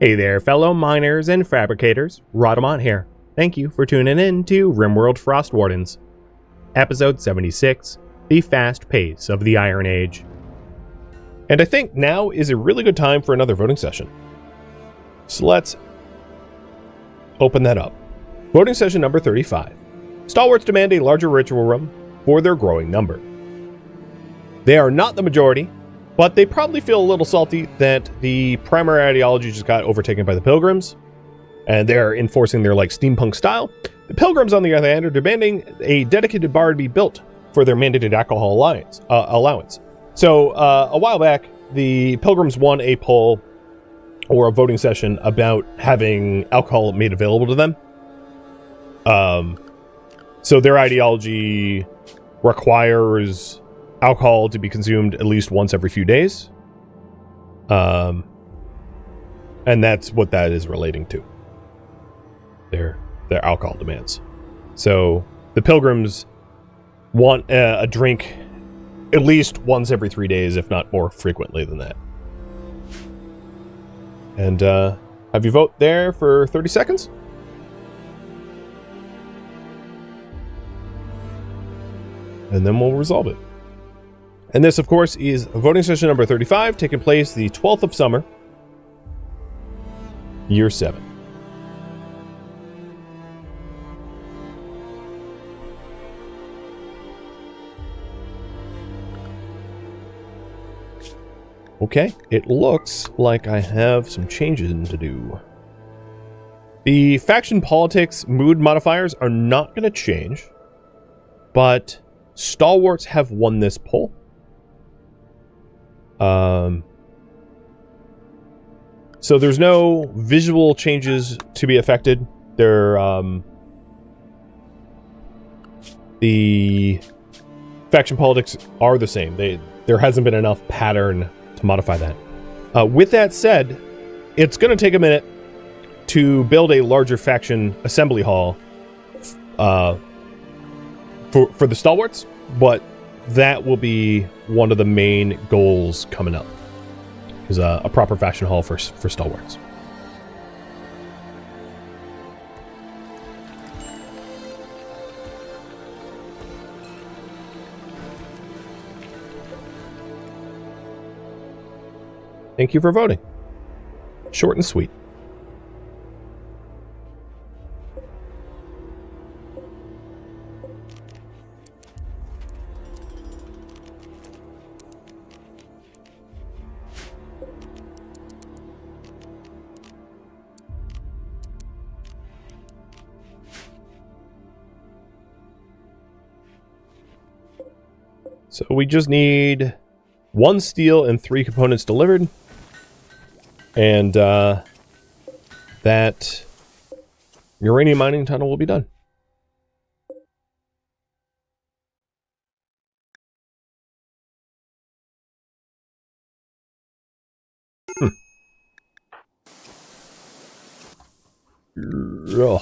Hey there, fellow miners and fabricators. Rhadamant here. Thank you for tuning in to RimWorld Frostwardens. Episode 76, The Fast Pace of the Iron Age. And I think now is a really good time for another voting session. So let's open that up. Voting session number 35. Stalwarts demand a larger ritual room for their growing number. They are not the majority, but they probably feel a little salty that the primary ideology just got overtaken by the Pilgrims, and they're enforcing their steampunk style. The Pilgrims, on the other hand, are demanding a dedicated bar to be built for their mandated alcohol allowance. So a while back, the Pilgrims won a poll or a voting session about having alcohol made available to them. So their ideology requires alcohol to be consumed at least once every few days. And that's what that is relating to. Their alcohol demands. So the Pilgrims want a drink at least once every 3 days, if not more frequently than that. And have you vote there for 30 seconds? And then we'll resolve it. And this, of course, is voting session number 35, taking place the 12th of summer, year 7. Okay, it looks like I have some changes to do. The faction politics mood modifiers are not going to change, but Stalwarts have won this poll. So there's no visual changes to be affected. The faction politics are the same. There hasn't been enough pattern to modify that. With that said, it's going to take a minute to build a larger faction assembly hall for the Stalwarts, but that will be one of the main goals coming up, is a proper faction hall for Stalwarts. Thank you for voting. Short and sweet. So we just need 1 steel and 3 components delivered. And that uranium mining tunnel will be done. Ugh.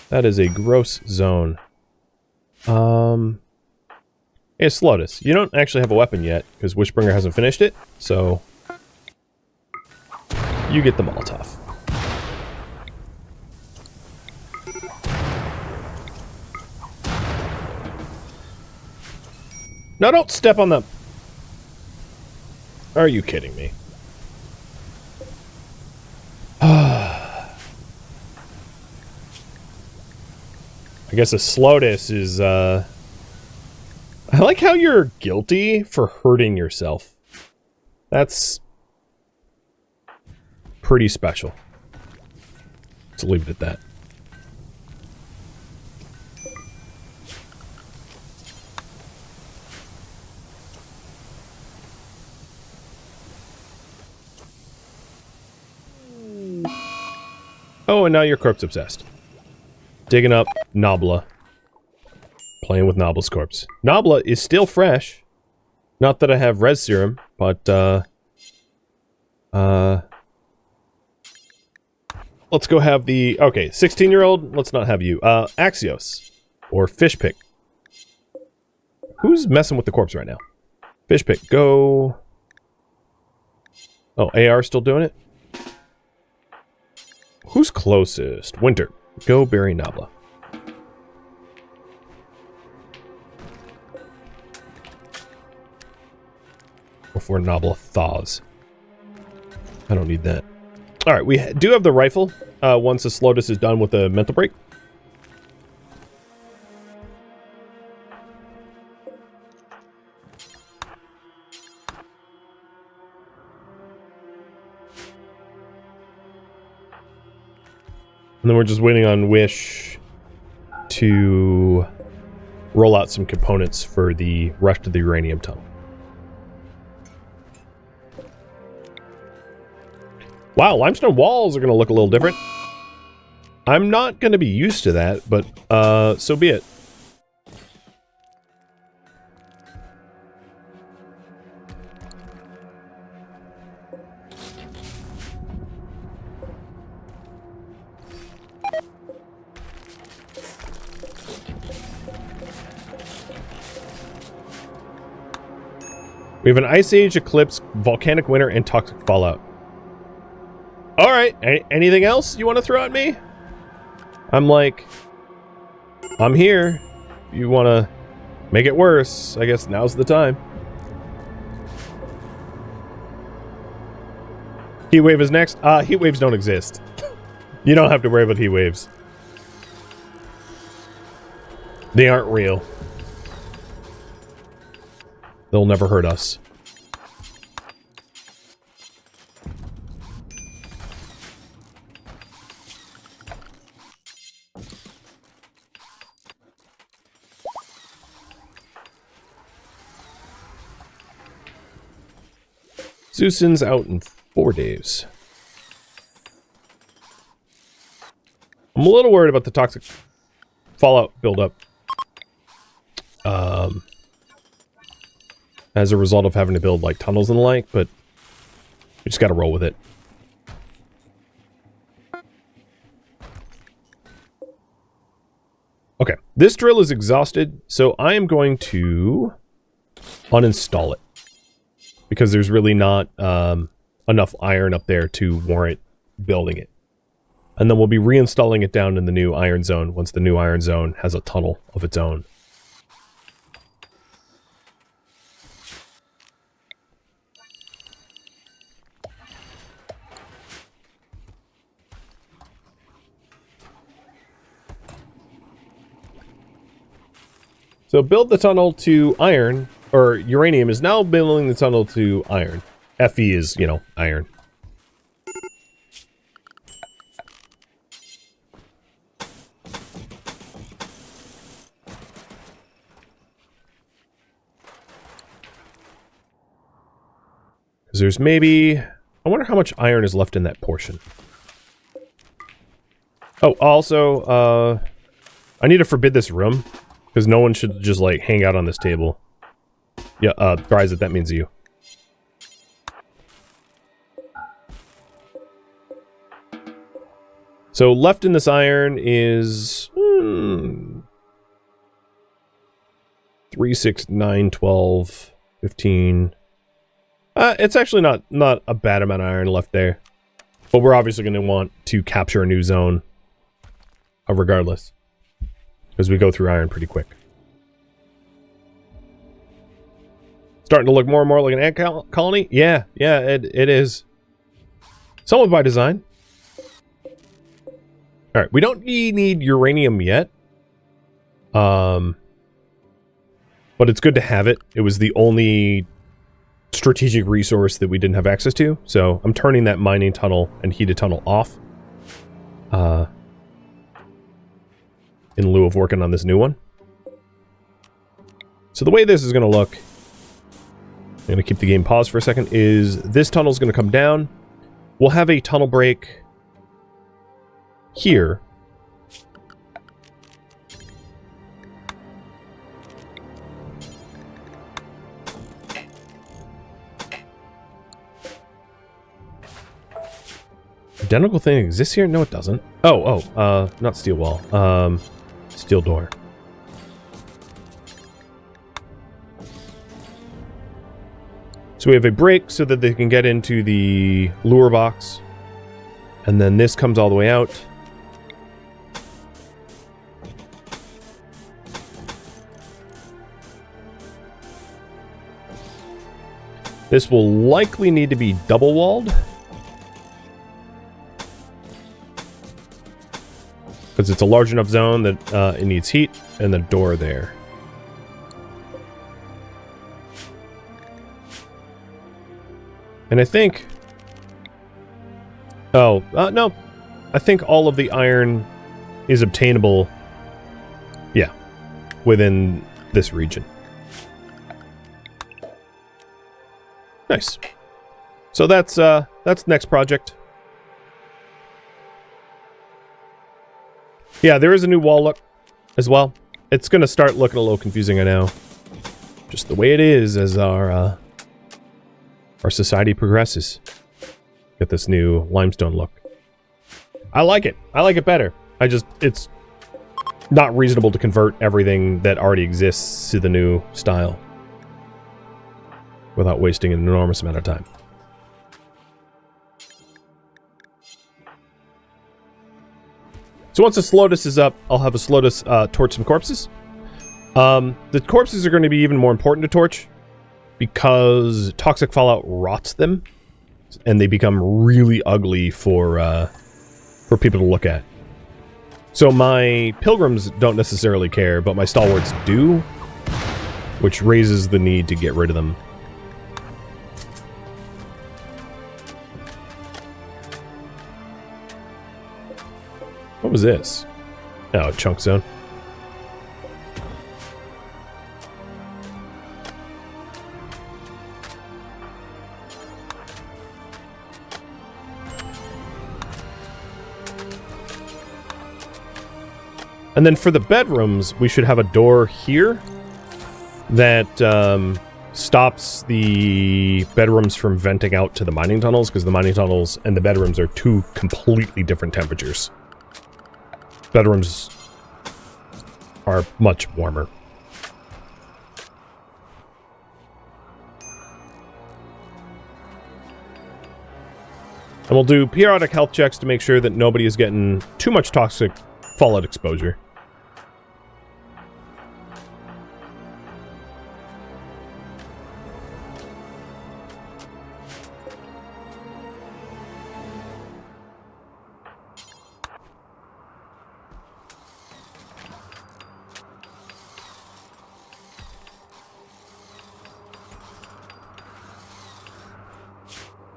That is a gross zone. Hey, Slotus, you don't actually have a weapon yet, because Wishbringer hasn't finished it, so you get the Molotov. No, don't step on them! Are you kidding me? I guess a Slotus is, I like how you're guilty for hurting yourself. That's pretty special. Let's leave it at that. Oh, and now you're corpse obsessed. Digging up Nobla. Playing with Nobla's corpse. Nobla is still fresh. Not that I have res serum, but let's go have the... Okay, 16-year-old, let's not have you. Axios. Or Fishpick. Who's messing with the corpse right now? Fish pick, go. Oh, AR still doing it? Who's closest? Winter. Go bury Nabla. Before Nabla thaws. I don't need that. Alright, we do have the rifle once the Slotus is done with the mental break. And then we're just waiting on Wish to roll out some components for the rest of the uranium tunnel. Wow, limestone walls are going to look a little different. I'm not going to be used to that, but so be it. We have an Ice Age, Eclipse, Volcanic Winter, and Toxic Fallout. Alright, anything else you want to throw at me? I'm like, I'm here. If you want to make it worse, I guess now's the time. Heat wave is next. Heat waves don't exist. You don't have to worry about heat waves. They aren't real. They'll never hurt us. Zeusin's out in 4 days. I'm a little worried about the toxic fallout buildup. As a result of having to build like tunnels and the like, but we just gotta roll with it. Okay, this drill is exhausted, so I am going to uninstall it. Because there's really not enough iron up there to warrant building it. And then we'll be reinstalling it down in the new iron zone once the new iron zone has a tunnel of its own. So build the tunnel to iron, or uranium is now building the tunnel to iron. Fe is, you know, iron. Because there's maybe... I wonder how much iron is left in that portion. Oh, also, I need to forbid this room. Because no one should just, like, hang out on this table. Yeah, Bryzit, that means you. So, left in this iron is... 3, 6, 9, 12, 15... it's actually not a bad amount of iron left there. But we're obviously going to want to capture a new zone. Regardless. Because we go through iron pretty quick. Starting to look more and more like an ant colony? Yeah, it is. Somewhat by design. Alright, we don't need uranium yet. But it's good to have it. It was the only strategic resource that we didn't have access to. So I'm turning that mining tunnel and heated tunnel off. In lieu of working on this new one. So the way this is going to look, I'm going to keep the game paused for a second, is this tunnel is going to come down. We'll have a tunnel break here. Identical thing exists here? No, it doesn't. Not steel wall. Steel door. So we have a break so that they can get into the lure box. And then this comes all the way out. This will likely need to be double-walled. Because it's a large enough zone that it needs heat, and the door there. And I think... Oh, no. I think all of the iron is obtainable, yeah, within this region. Nice. So that's next project. Yeah, there is a new wall look as well. It's going to start looking a little confusing, I know. Just the way it is as our society progresses. Get this new limestone look. I like it. I like it better. It's not reasonable to convert everything that already exists to the new style without wasting an enormous amount of time. So once the Slotus is up, I'll have a Slotus torch some corpses. The corpses are going to be even more important to torch because toxic fallout rots them, and they become really ugly for people to look at. So my pilgrims don't necessarily care, but my stalwarts do, which raises the need to get rid of them. What was this? Oh, chunk zone. And then for the bedrooms, we should have a door here that stops the bedrooms from venting out to the mining tunnels, because the mining tunnels and the bedrooms are two completely different temperatures. Bedrooms are much warmer. And we'll do periodic health checks to make sure that nobody is getting too much toxic fallout exposure.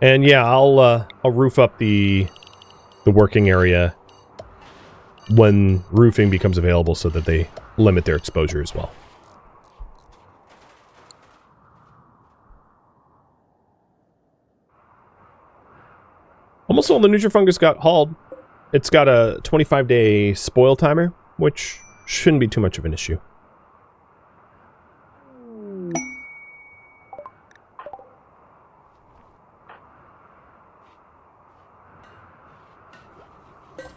And yeah, I'll roof up the working area when roofing becomes available so that they limit their exposure as well. Almost all the Nutrifungus got hauled. It's got a 25-day spoil timer, which shouldn't be too much of an issue.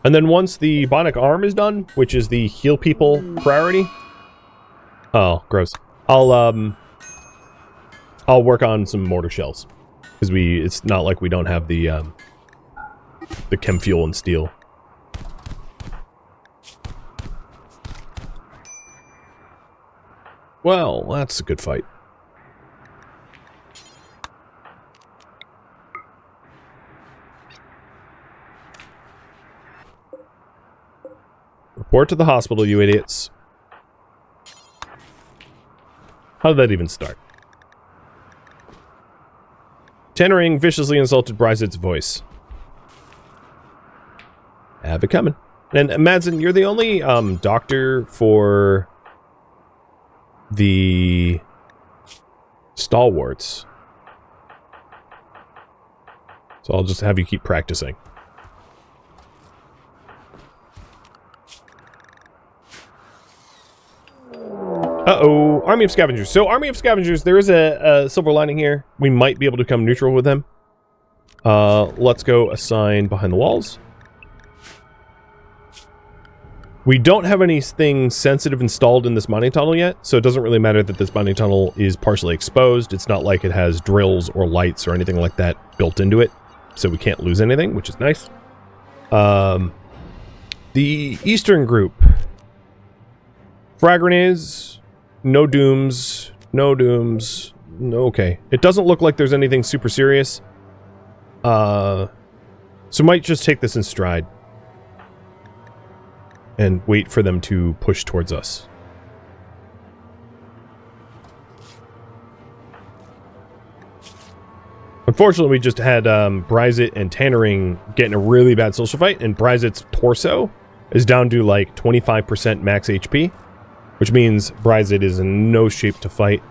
And then once the Bionic Arm is done, which is the heal people priority... Oh, gross. I'll work on some mortar shells. Because it's not like we don't have the chem fuel and steel. Well, that's a good fight. Report to the hospital, you idiots. How did that even start? Tenoring viciously insulted Bryce's voice. Have it coming. And Madsen, you're the only doctor for the stalwarts. So I'll just have you keep practicing. Uh-oh, Army of Scavengers. So, Army of Scavengers, there is a silver lining here. We might be able to come neutral with them. Let's go assign behind the walls. We don't have anything sensitive installed in this mining tunnel yet, so it doesn't really matter that this mining tunnel is partially exposed. It's not like it has drills or lights or anything like that built into it, so we can't lose anything, which is nice. The Eastern group. Frag grenades, no dooms, no dooms, no, okay. It doesn't look like there's anything super serious. So might just take this in stride. And wait for them to push towards us. Unfortunately, we just had Bryzit and Tannering get in a really bad social fight, and Bryzit's torso is down to like 25% max HP, which means Bryzit is in no shape to fight.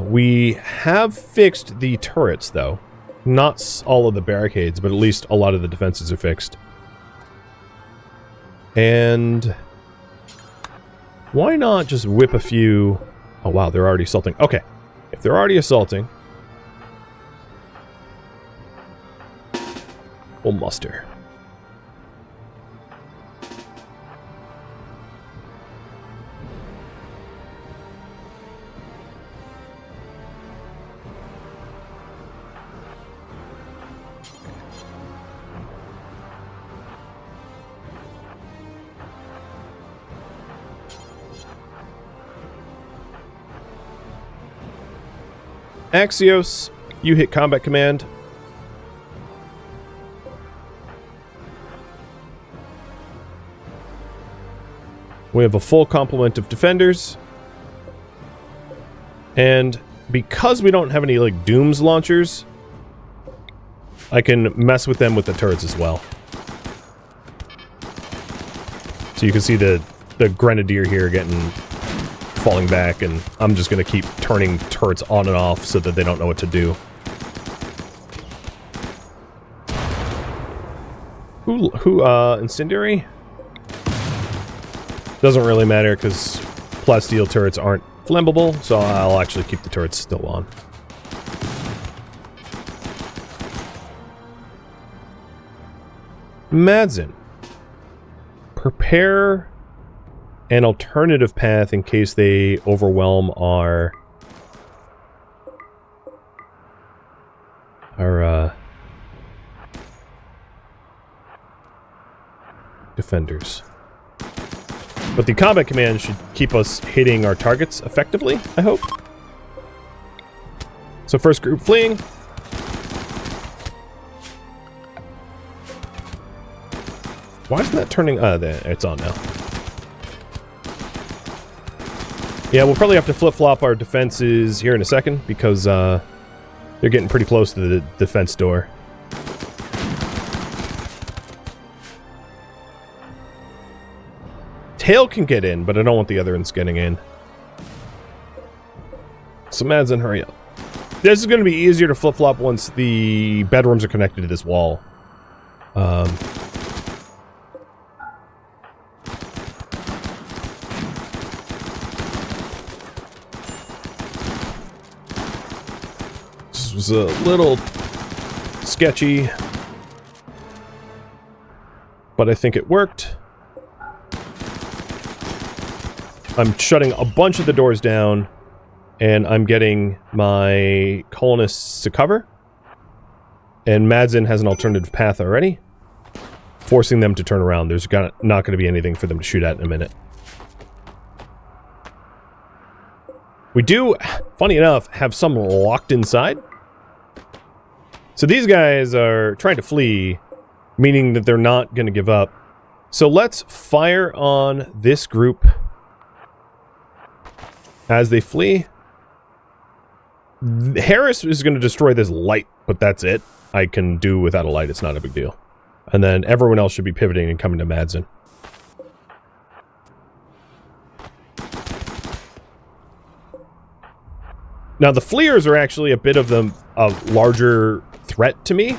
We have fixed the turrets, though. Not all of the barricades, but at least a lot of the defenses are fixed. And why not just whip a few... Oh wow, they're already assaulting. Okay, if they're already assaulting, we'll muster. Axios, you hit combat command. We have a full complement of defenders. And because we don't have any, like, Dooms launchers, I can mess with them with the turrets as well. So you can see the Grenadier here falling back, and I'm just going to keep turning turrets on and off so that they don't know what to do. Incendiary? Doesn't really matter because plasteel turrets aren't flammable, so I'll actually keep the turrets still on. Madsen. Prepare an alternative path in case they overwhelm our defenders. But the combat command should keep us hitting our targets effectively, I hope. So first group fleeing. Why isn't that turning? There, it's on now. Yeah, we'll probably have to flip-flop our defenses here in a second, because they're getting pretty close to the defense door. Tail can get in, but I don't want the other ones getting in. So Madsen, hurry up. This is going to be easier to flip-flop once the bedrooms are connected to this wall. This was a little sketchy, but I think it worked. I'm shutting a bunch of the doors down, and I'm getting my colonists to cover. And Madsen has an alternative path already, forcing them to turn around. There's not going to be anything for them to shoot at in a minute. We do, funny enough, have some locked inside. So these guys are trying to flee, meaning that they're not going to give up. So let's fire on this group as they flee. Harris is going to destroy this light, but that's it. I can do without a light. It's not a big deal. And then everyone else should be pivoting and coming to Madsen. Now, the fleers are actually a bit of a larger threat to me,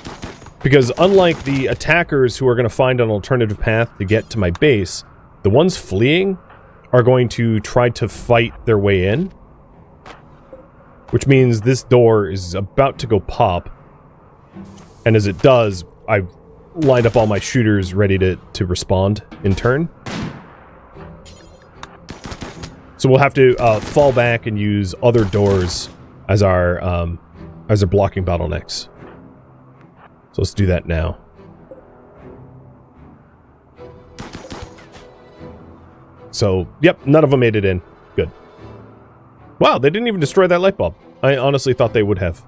because unlike the attackers who are going to find an alternative path to get to my base, the ones fleeing are going to try to fight their way in, which means this door is about to go pop, and as it does, I lined up all my shooters ready to respond in turn. So we'll have to fall back and use other doors as our blocking bottlenecks. So let's do that now. So, yep, none of them made it in. Good. Wow, they didn't even destroy that light bulb. I honestly thought they would have.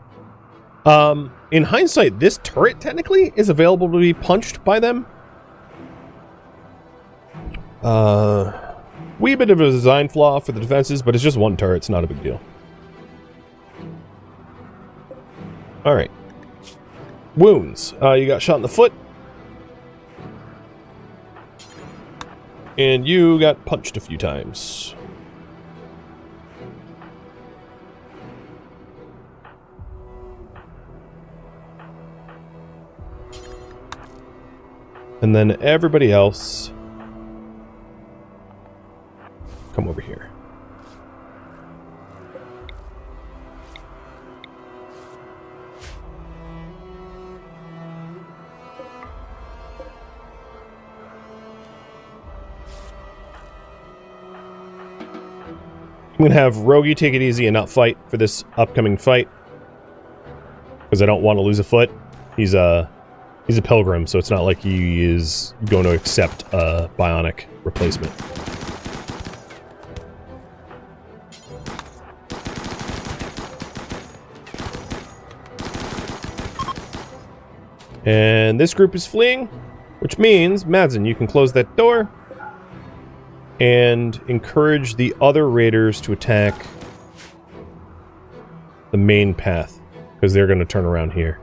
In hindsight, this turret technically is available to be punched by them. Wee bit of a design flaw for the defenses, but it's just one turret. It's not a big deal. Alright. Wounds. You got shot in the foot. And you got punched a few times. And then everybody else, come over here. I'm going to have Rogie take it easy and not fight for this upcoming fight. Because I don't want to lose a foot. He's a pilgrim, so it's not like he is going to accept a bionic replacement. And this group is fleeing, which means, Madsen, you can close that door and encourage the other raiders to attack the main path, because they're going to turn around here.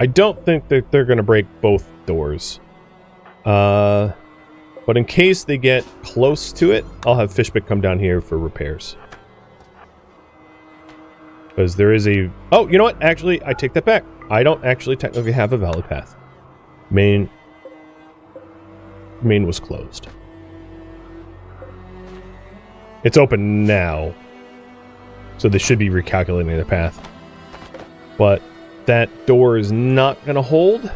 I don't think that they're going to break both doors. But in case they get close to it, I'll have Fishpick come down here for repairs. Because there is a... Oh, you know what? Actually, I take that back. I don't actually technically have a valley path. Main was closed. It's open now. So they should be recalculating their path. But that door is not going to hold.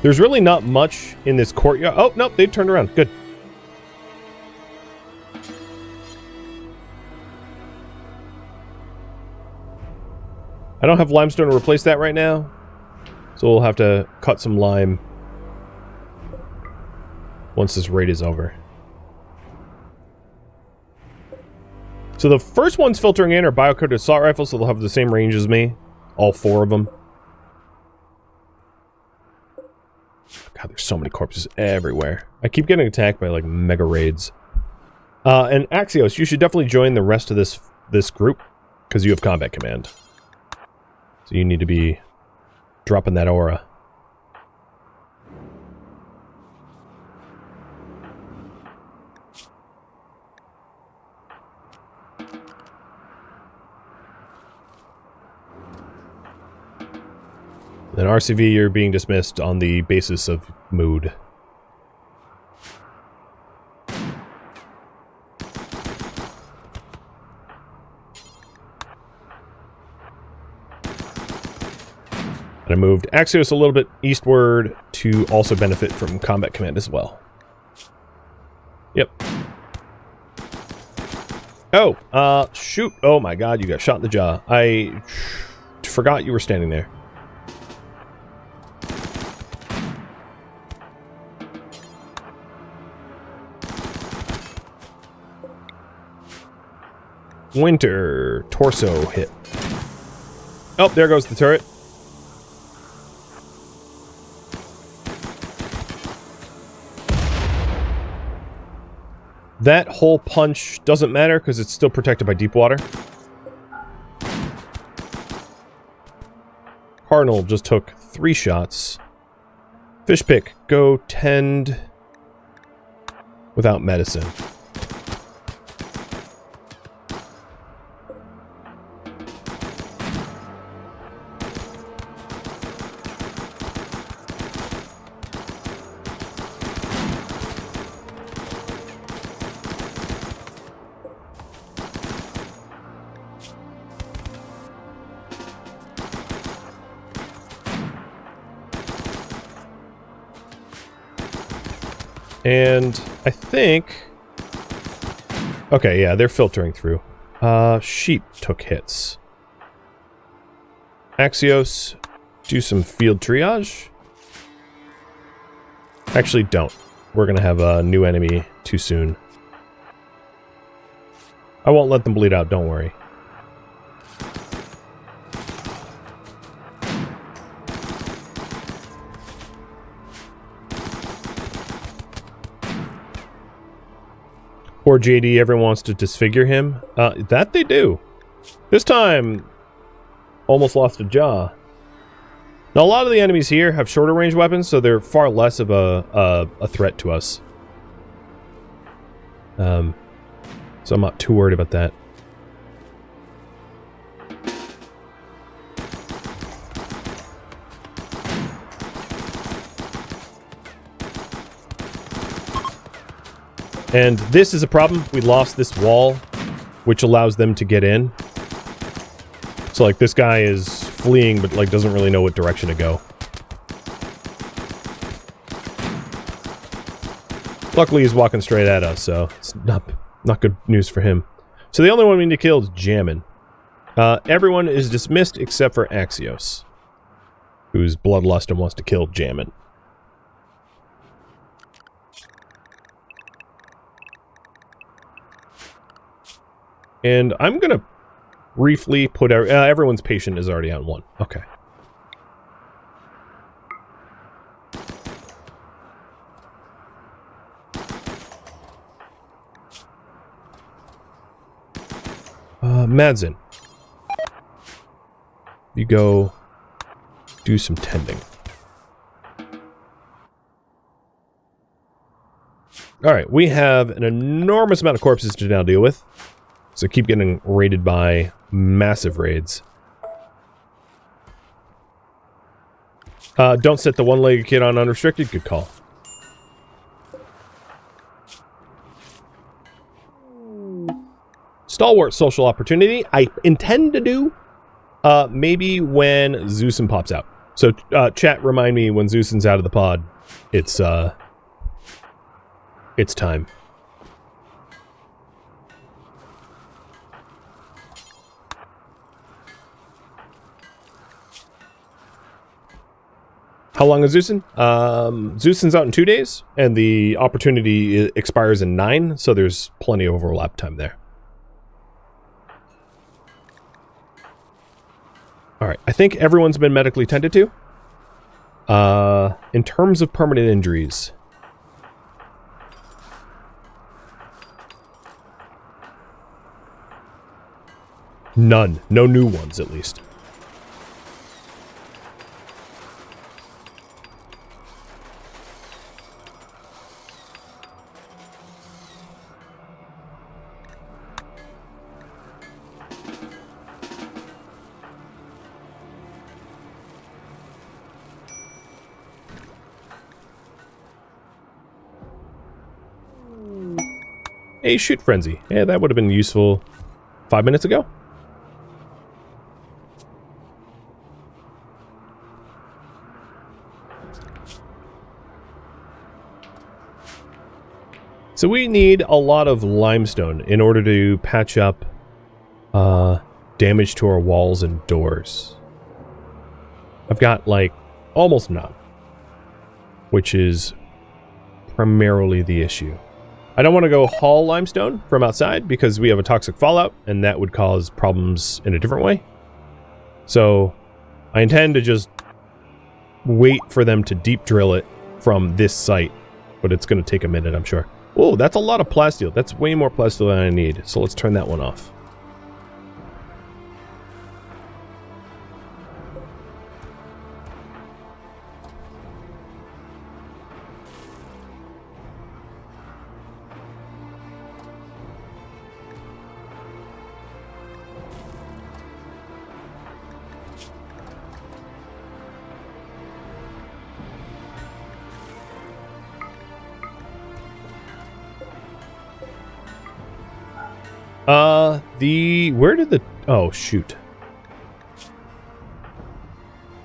There's really not much in this courtyard. Oh, no, they turned around. Good. I don't have limestone to replace that right now. So we'll have to cut some lime once this raid is over. So the first ones filtering in are biocoated assault rifles, so they'll have the same range as me. All 4 of them. God, there's so many corpses everywhere. I keep getting attacked by, like, mega raids. And Axios, you should definitely join the rest of this group, because you have combat command. So you need to be dropping that aura. Then RCV, you're being dismissed on the basis of mood. And I moved Axios a little bit eastward to also benefit from combat command as well. Yep. Oh, shoot. Oh my god, you got shot in the jaw. I forgot you were standing there. Winter torso hit. Oh, there goes the turret. That whole punch doesn't matter because it's still protected by deep water. Cardinal just took 3 shots. Fishpick, go tend without medicine. And I think... Okay, yeah, they're filtering through. Sheep took hits. Axios, do some field triage. Actually, don't. We're gonna have a new enemy too soon. I won't let them bleed out, don't worry. Poor JD, everyone wants to disfigure him. That they do. This time, almost lost a jaw. Now, a lot of the enemies here have shorter range weapons, so they're far less of a threat to us. So I'm not too worried about that. And this is a problem. We lost this wall, which allows them to get in. So, like, this guy is fleeing, but, like, doesn't really know what direction to go. Luckily, he's walking straight at us, so it's not good news for him. So the only one we need to kill is Jammin. Everyone is dismissed except for Axios, who's bloodlust and wants to kill Jammin. And I'm gonna briefly put everyone's patient is already on 1. Okay. Madsen. You go do some tending. Alright, we have an enormous amount of corpses to now deal with. So keep getting raided by massive raids. Don't set the one-legged kid on unrestricted. Good call. Stalwart social opportunity. I intend to do maybe when Zeusin pops out. So chat, remind me when Zeusin's out of the pod. It's time. How long is Zeusin? Zeusin's out in 2 days, and the opportunity expires in 9, so there's plenty of overlap time there. Alright, I think everyone's been medically tended to. In terms of permanent injuries... None. No new ones, at least. A shoot frenzy. Yeah, that would have been useful 5 minutes ago. So we need a lot of limestone in order to patch up damage to our walls and doors. I've got, like, almost none, which is primarily the issue. I don't want to go haul limestone from outside because we have a toxic fallout, and that would cause problems in a different way. So I intend to just wait for them to deep drill it from this site, but it's going to take a minute, I'm sure. Oh, that's a lot of plasteel. That's way more plasteel than I need, so let's turn that one off. Where did the... Oh, shoot.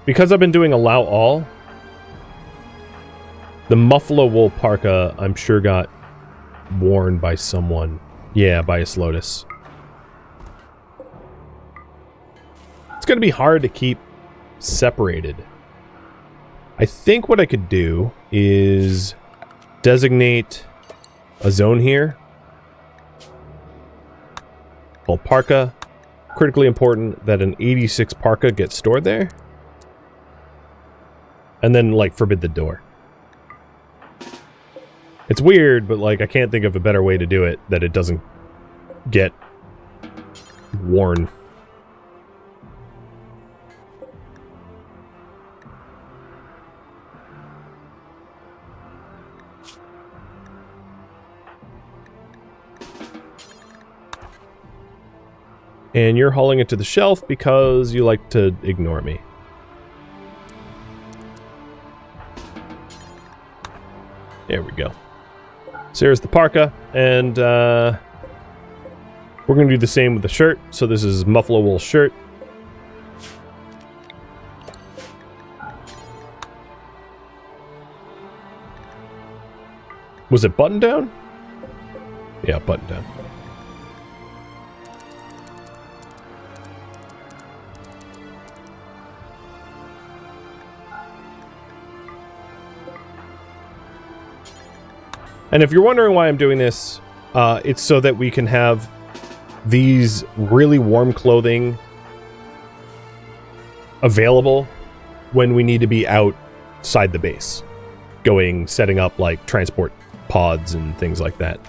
Because I've been doing allow all, The muffalo wool parka, I'm sure, got worn by someone. Yeah, by a Slotus. It's going to be hard to keep separated. I think what I could do is designate a zone here. Called parka. Critically important that an 86 parka gets stored there. And then, like, forbid the door. It's weird, but, like, I can't think of a better way to do it that it doesn't get worn. And you're hauling it to the shelf because you like to ignore me. There we go. So here's the parka, and we're going to do the same with the shirt. So this is muffalo wool shirt. Was it button down? Yeah, button down. And if you're wondering why I'm doing this, it's so that we can have these really warm clothing available when we need to be outside the base, setting up like transport pods and things like that.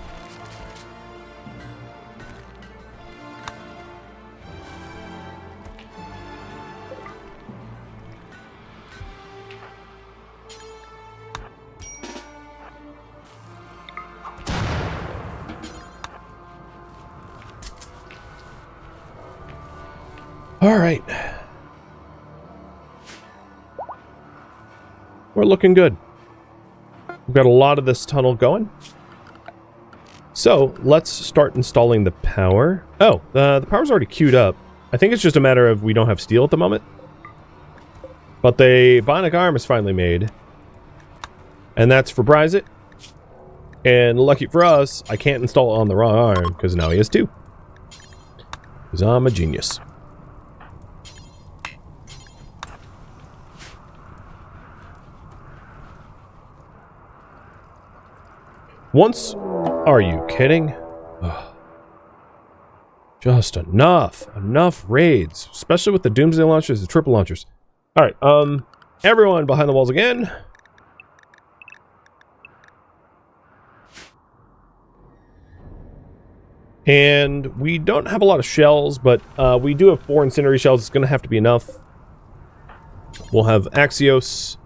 All right. We're looking good. We've got a lot of this tunnel going. So, let's start installing the power. Oh, the power's already queued up. I think it's just a matter of we don't have steel at the moment. But the bionic arm is finally made. And that's for Bryzit. And lucky for us, I can't install it on the wrong arm, because now he has two. Because I'm a genius. Once... Are you kidding? Ugh. Just enough. Enough raids. Especially with the Doomsday launchers, the triple launchers. Alright, everyone behind the walls again. And we don't have a lot of shells, but we do have 4 incendiary shells. It's going to have to be enough. We'll have Axios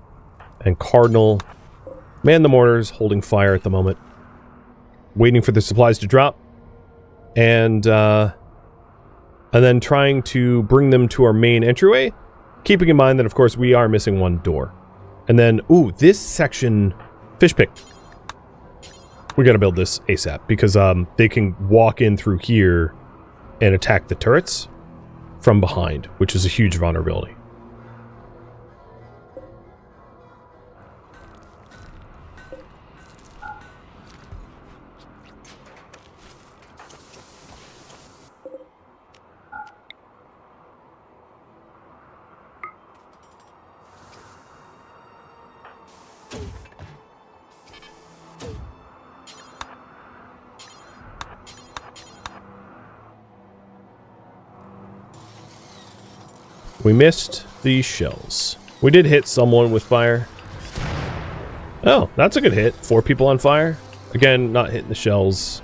and Cardinal man the mortars, holding fire at the moment. Waiting for the supplies to drop. And then trying to bring them to our main entryway. Keeping in mind that, of course, we are missing one door. And then, ooh, this section... Fish pick. We gotta build this ASAP, because they can walk in through here and attack the turrets from behind, which is a huge vulnerability. We missed these shells. We did hit someone with fire. Oh, that's a good hit. 4 people on fire. Again, not hitting the shells.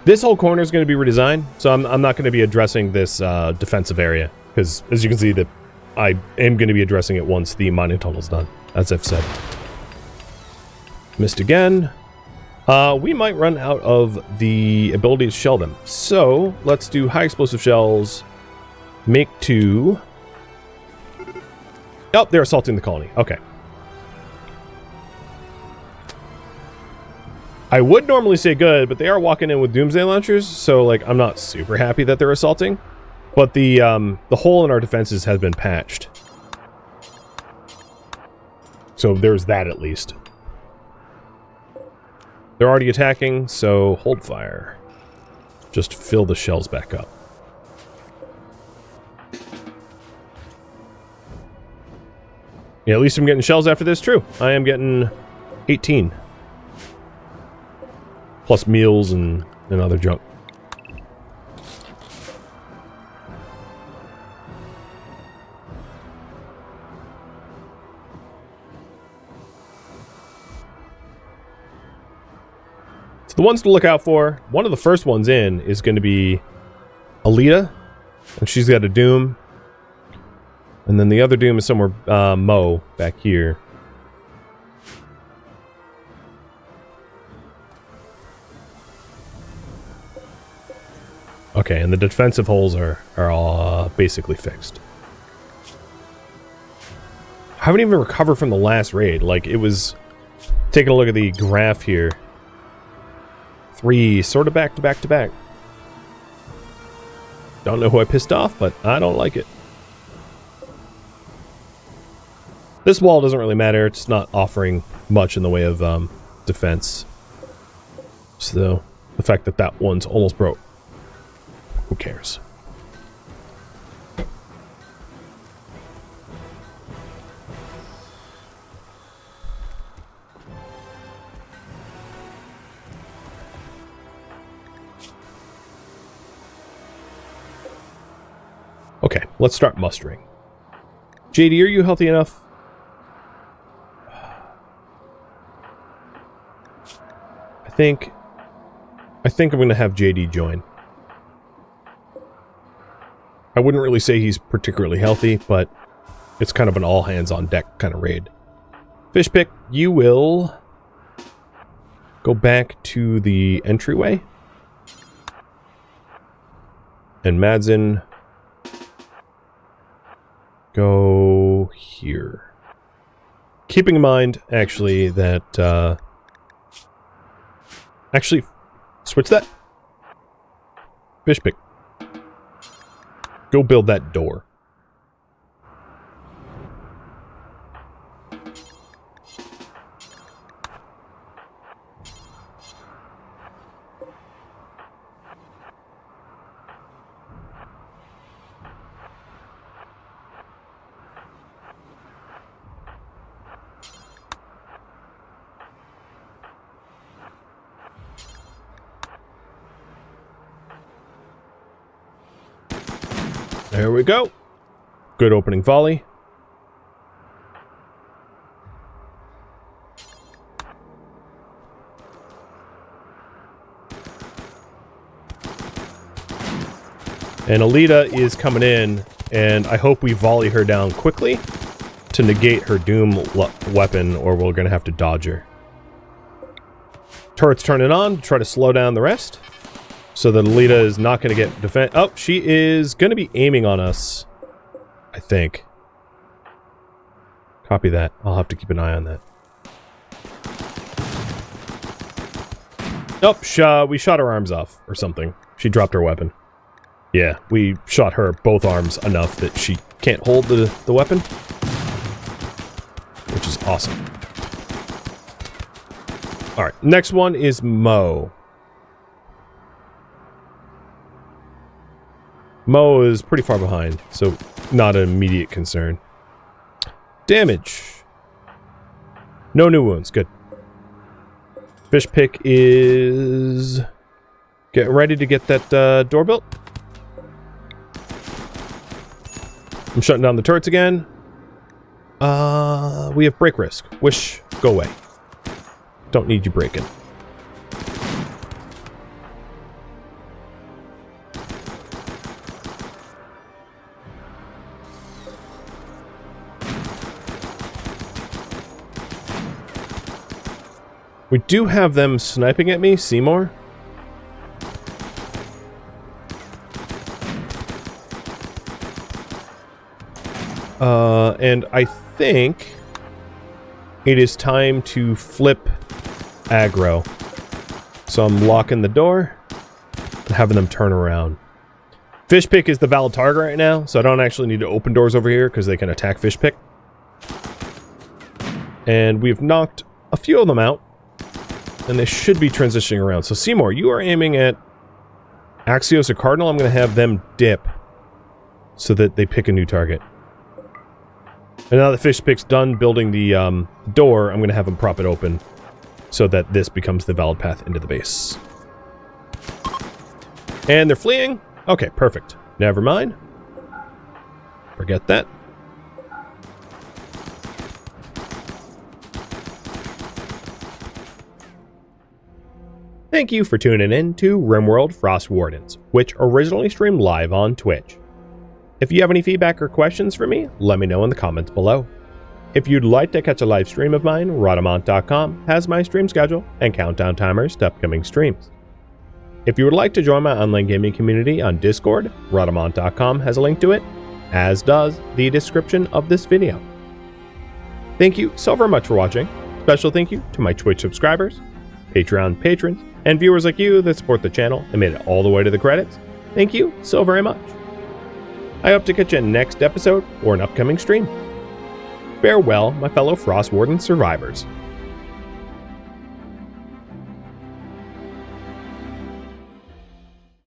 This whole corner is going to be redesigned, so I'm not going to be addressing this defensive area, because as you can see, that I am going to be addressing it once the mining tunnel's done, as I've said. Missed again. We might run out of the ability to shell them, so let's do high explosive shells. Make 2. Oh, they're assaulting the colony. Okay. I would normally say good, but they are walking in with Doomsday launchers, so like I'm not super happy that they're assaulting. But the hole in our defenses has been patched. So there's that at least. They're already attacking, so hold fire. Just fill the shells back up. Yeah, at least I'm getting shells after this. True. I am getting 18. Plus meals and other junk. So the ones to look out for, one of the first ones in is going to be Alita, and she's got a Doom. And then the other Doom is somewhere, Mo, back here. Okay, and the defensive holes are all basically fixed. I haven't even recovered from the last raid. Like, it was... Taking a look at the graph here. 3 sort of back to back to back. Don't know who I pissed off, but I don't like it. This wall doesn't really matter. It's not offering much in the way of defense. So, the fact that that one's almost broke. Who cares? Okay, let's start mustering. JD, are you healthy enough? I think I'm going to have JD join. I wouldn't really say he's particularly healthy, but it's kind of an all-hands-on-deck kind of raid. Fishpick, you will go back to the entryway. And Madsen, go here. Keeping in mind, actually, that... Actually, switch that. Fishpick. Go build that door. There we go. Good opening volley. And Alita is coming in, and I hope we volley her down quickly to negate her Doom weapon, or we're going to have to dodge her. Turret's turning on to try to slow down the rest. So that Alita is not going to get defense. Oh, she is going to be aiming on us, I think. Copy that. I'll have to keep an eye on that. Oh, we shot her arms off or something. She dropped her weapon. Yeah, we shot her both arms enough that she can't hold the weapon. Which is awesome. Alright, next one is Mo. Mo is pretty far behind, so not an immediate concern. Damage. No new wounds, good. Fishpick is getting ready to get that door built. I'm shutting down the turrets again. We have break risk. Wish, go away. Don't need you breaking. We do have them sniping at me, Seymour. And I think it is time to flip aggro. So I'm locking the door and having them turn around. Fishpick is the valid target right now, so I don't actually need to open doors over here because they can attack Fishpick. And we've knocked a few of them out. and they should be transitioning around. So Seymour, you are aiming at Axios or Cardinal. I'm going to have them dip so that they pick a new target. And now that Fish Pick's done building the door, I'm going to have him prop it open so that this becomes the valid path into the base. And they're fleeing? Okay, perfect. Never mind. Forget that. Thank you for tuning in to RimWorld Frostwardens, which originally streamed live on Twitch. If you have any feedback or questions for me, let me know in the comments below. If you'd like to catch a live stream of mine, Rhadamant.com has my stream schedule and countdown timers to upcoming streams. If you would like to join my online gaming community on Discord, Rhadamant.com has a link to it, as does the description of this video. Thank you so very much for watching. Special thank you to my Twitch subscribers, Patreon patrons, and viewers like you that support the channel and made it all the way to the credits. Thank you so very much. I hope to catch you in the next episode or an upcoming stream. Farewell, my fellow Frostwarden survivors.